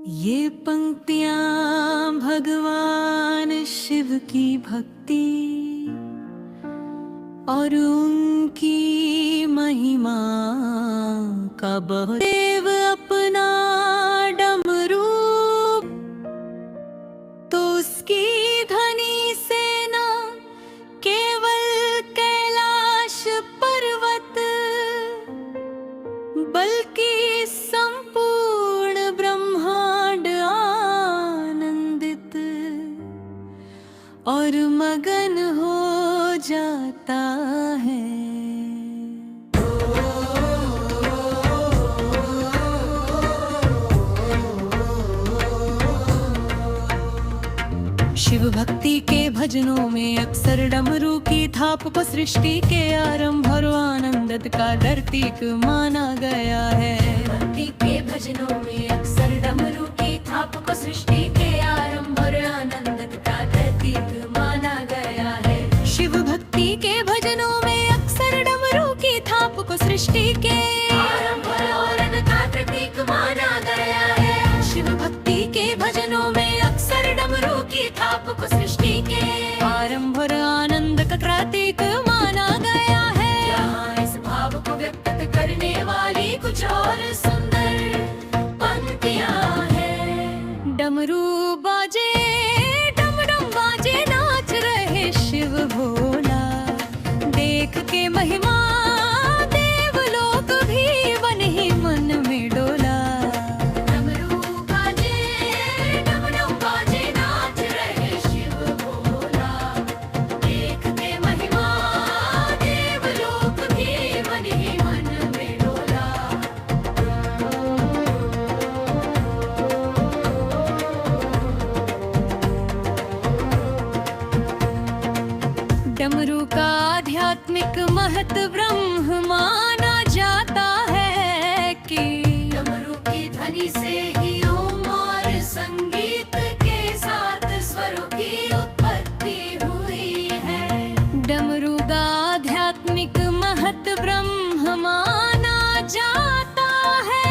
ये पंक्तियां भगवान शिव की भक्ति और उनकी महिमा का बहुत देव अपना डमरू तो उसकी ध्वनि से न केवल कैलाश पर्वत बल्कि संपूर्ण ब्रह्मांड आनंदित और मगन हो जाता है। शिव भक्ति के भजनों में अक्सर डमरू की थाप को सृष्टि के आरंभ और आनंद का प्रतीक माना गया है। भक्ति के भजनों में अक्सर डमरू की थाप को सृष्टि के आरंभ और आनंद का प्रतीक माना गया है। शिव भक्ति के भजनों में अक्सर डमरू की थाप को सृष्टि के आरंभ और आनंद का प्रतीक माना गया है। शिव भक्ति के भजनों में अक्सर डमरू की थाप को सृष्टि के आरंभ और आनंद का प्रतीक माना गया है। यहाँ इस भाव को व्यक्त करने वाली कुछ और सुंदर पंक्तियां हैं। डमरू बाजे डम डम बाजे नाच रहे शिव भोला, देख के महिमा देवलोक भी मन ही मन में डोला। डमरू बाजे डम डम बाजे नाच रहे शिव भोला, देख के महिमा देवलोक भी मन ही मन में डोला। डमरू का आध्यात्मिक महत्व ब्रह्म माना जाता है कि डमरू की ध्वनि से ही ओम और संगीत के साथ स्वरों की उत्पत्ति हुई है। डमरू का आध्यात्मिक महत्व ब्रह्म माना जाता है।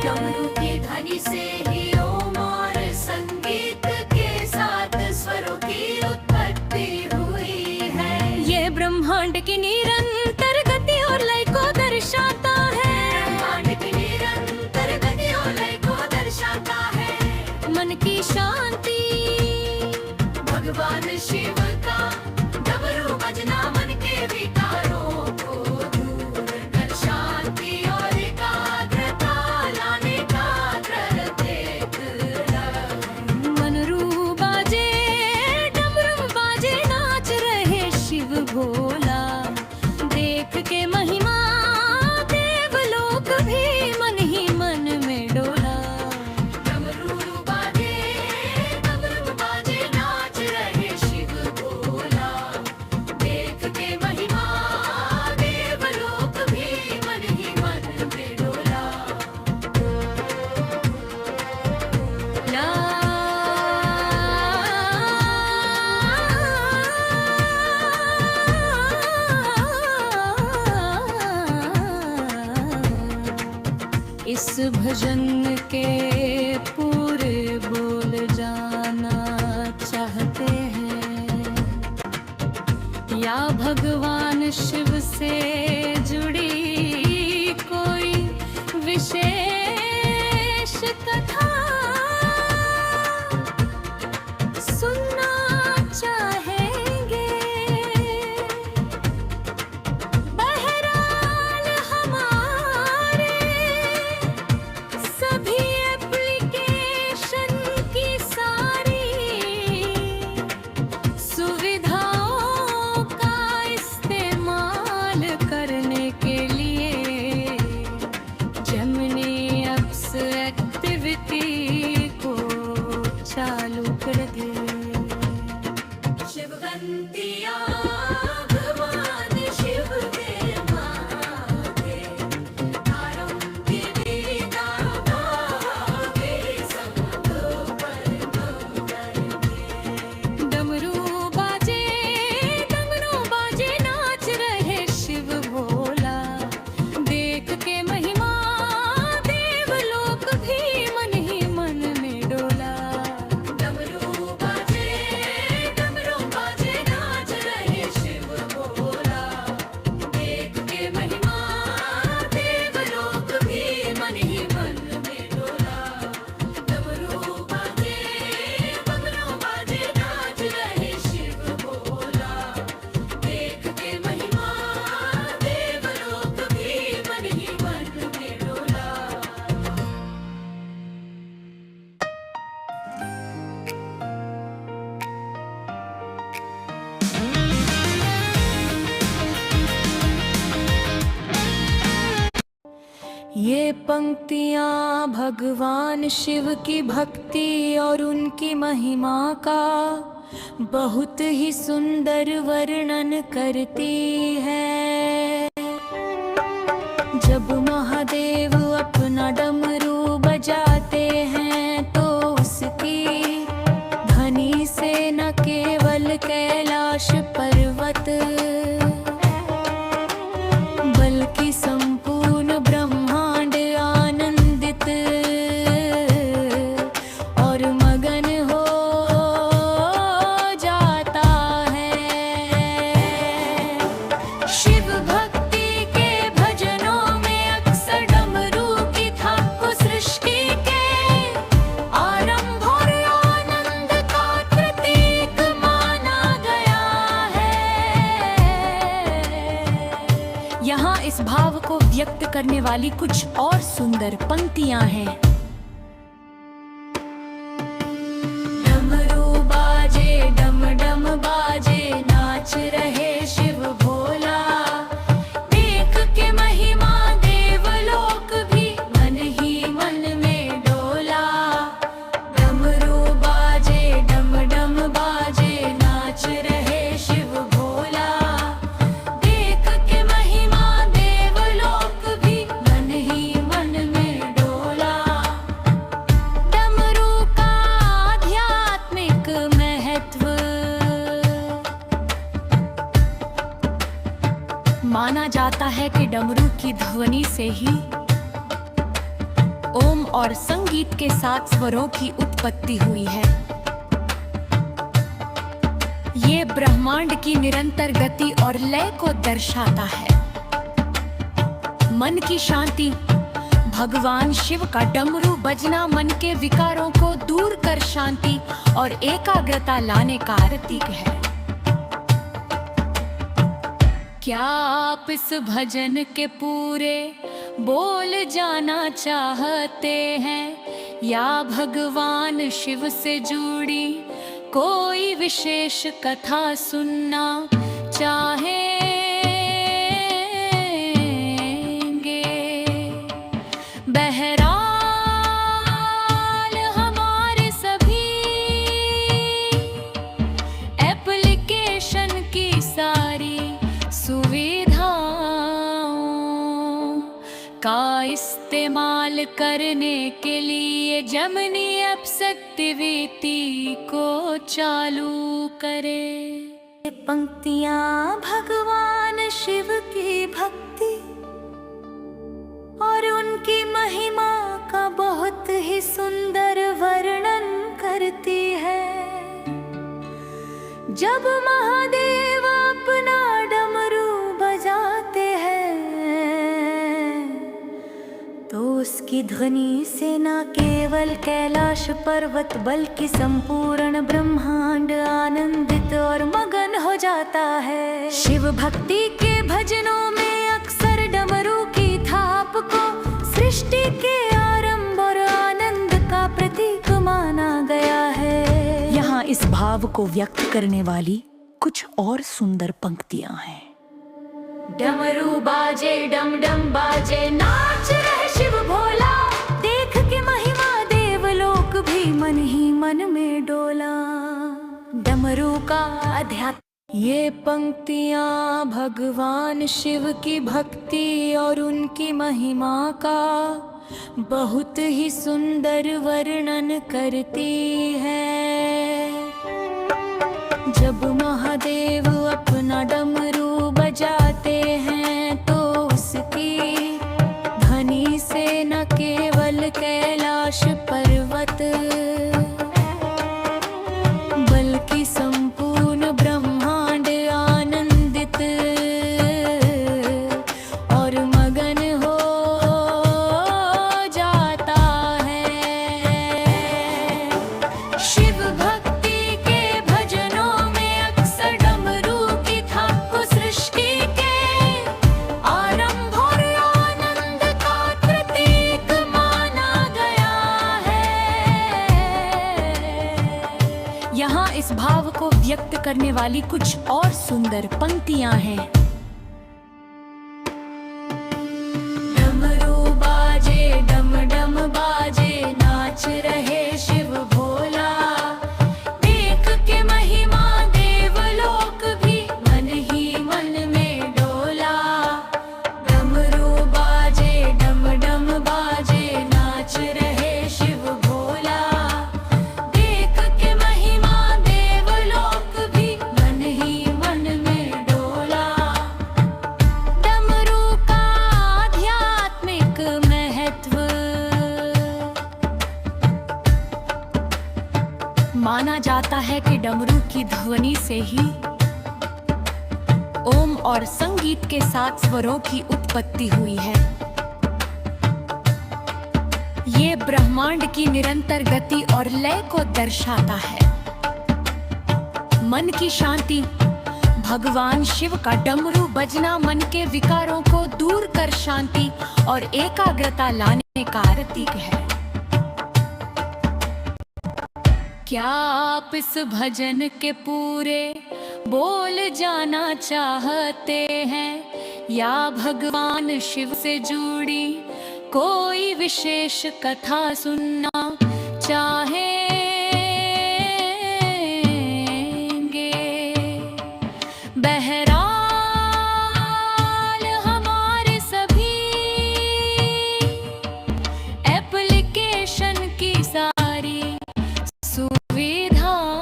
डमरू की ध्वनि से ही ओम और संगीत के साथ स्वरों की उत्पत्ति हुई है। ये ब्रह्मांड की निरंतर गति और लय को दर्शाता है। ब्रह्मांड की निरंतर गति और लय को दर्शाता है। मन की शांति भगवान शिव का डमरू बजना मन के विकारों को दूर कर शांति और एकाग्रता लाने का प्रत्येक लक्ष्य। मनरू बाजे डमरू बाजे नाच रहे शिव भोला, देख के महिमा देवलोक भी मन ही मन में डोला। डमरू बाजे नाच रहे शिव भोला, देख के महिमा देवलोक भी मन ही मन में डोला। ला इस भजन के पूरे बोल जाना चाहते हैं या भगवान शिव से जुड़ी कोई विशेष कथा सुनना चाहेंगे। बहरहाल हमारे सभी एप्लीकेशन की सारी सुविधाओं का इस्तेमाल करने के लिए जेमिनी एप्स एक्टिविटी को चालू कर दे। शिवगंतिया भगवान शिव के माथे, तारों की दीदार भागे सबको पर मंगल के। डमरू बाजे नाच रहे शिव भोला, देख के महिमा देवलोक पंक्तियाँ भगवान शिव की भक्ति और उनकी महिमा का बहुत ही सुंदर वर्णन करती है। जब महादेव अपना डमरू बजाते हैं तो उसकी ध्वनि से न केवल कैलाश पर्वत बल्कि संपूर्ण ब्रह्मांड आनंदित और मगन हो जाता है। शिव भक्ति के भजनों में अक्सर डमरू की थाप को सृष्टि के आरंभ और आनंद का प्रतीक माना गया है। यहाँ इस भाव को व्यक्त करने वाली कुछ और सुंदर पंक्तियां हैं। डमरू बाजे डम डम बाजे नाच रहे शिव भोला, देख के महिमा देवलोक भी मन ही मन में डोला। डमरू बाजे डम डम बाजे नाच रहे शिव भोला, देख के महिमा देवलोक भी मन ही मन में डोला। डमरू का आध्यात्मिक महत्व माना जाता है कि डमरू की ध्वनि से ही ओम और संगीत के 7 स्वरों की उत्पत्ति हुई है। ये ब्रह्मांड की निरंतर गति और लय को दर्शाता है। मन की शांति, भगवान शिव का डमरू बजना मन के विकारों को दूर कर शांति और एकाग्रता लाने का प्रतीक है। क्या आप इस भजन के पूरे बोल जाना चाहते हैं या भगवान शिव से जुड़ी कोई विशेष कथा सुनना चाहेंगे? बहरहाल हमारे सभी एप्लीकेशन की सारी सुविधाओं का इस्तेमाल करने के लिए जेमिनी ऐप्स एक्टिविटी को चालू करें। पंक्तियाँ भगवान शिव की भक्ति और उनकी महिमा का बहुत ही सुंदर वर्णन करती है। जब महादेव अपना डमरू बजाते हैं तो उसकी ध्वनि से न केवल कैलाश पर्वत बल्कि संपूर्ण ब्रह्मांड आनंदित और मगन हो जाता है। शिव भक्ति के भजनों में अक्सर डमरू की थाप को सृष्टि के आरंभ और आनंद का प्रतीक माना गया है। यहाँ इस भाव को व्यक्त करने वाली कुछ और सुंदर पंक्तियां हैं। डमरू बाजे डम डम बाजे नाच रहे शिव भोला, देख के महिमा देवलोक भी मन ही मन में डोला। डमरू का अध्यात्म। ये पंक्तियाँ भगवान शिव की भक्ति और उनकी महिमा का बहुत ही सुंदर वर्णन करती है। जब महादेव अपना डमरू बजाते हैं तो उसकी ध्वनि से न केवल कैलाश पर्वत बल्कि संपूर्ण ब्रह्मांड आनंदित और मगन हो जाता है। शिव भक्ति के भजनों में अक्सर डमरू की थाप को सृष्टि के आरंभ और आनंद का प्रतीक माना गया है। यहाँ इस भाव को व्यक्त करने वाली कुछ और सुंदर पंक्तियां हैं। डमरू बाजे माना जाता है कि डमरू की ध्वनि से ही ओम और संगीत के 7 स्वरों की उत्पत्ति हुई है। ये ब्रह्मांड की निरंतर गति और लय को दर्शाता है। मन की शांति, भगवान शिव का डमरू बजना मन के विकारों को दूर कर शांति और एकाग्रता लाने का प्रतीक है। क्या आप इस भजन के पूरे बोल जाना चाहते हैं या भगवान शिव से जुड़ी कोई विशेष कथा सुनना चाहेंगे? बहरहाल हमारे सभी एप्लीकेशन की सारी सुविधाओं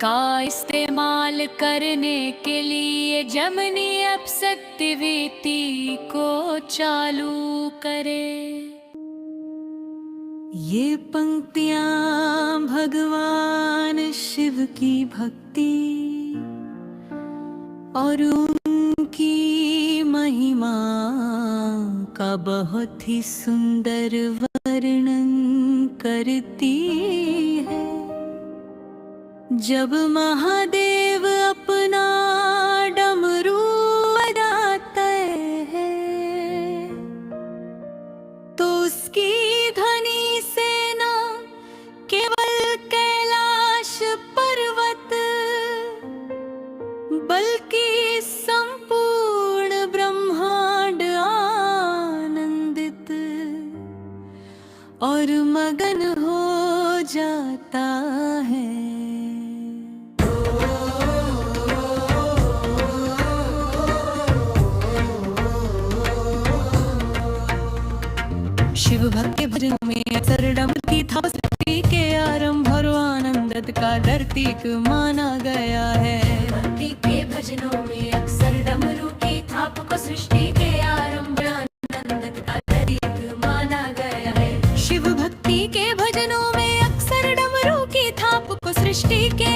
का इस्तेमाल करने के लिए जेमिनी ऐप्स एक्टिविटी को चालू करें। ये पंक्तियां भगवान शिव की भक्ति और उनकी महिमा का बहुत ही सुंदर वर्णन करती है। जब महादेव अपना डमरू बजाते हैं तो उसकी ध्वनि से न केवल कैलाश पर्वत बल्कि संपूर्ण ब्रह्मांड आनंदित और मगन हो जाता है। शिव भक्त के भजन में अक्सर डमरू की थाप सृष्टि के आरंभ और आनंद का प्रतीक माना गया है। भक्ति के भजनों में अक्सर डमरू की थाप को सृष्टि के आरंभ आनंद का प्रतीक माना गया है। शिव भक्ति के भजनों में अक्सर डमरू की थाप को सृष्टि के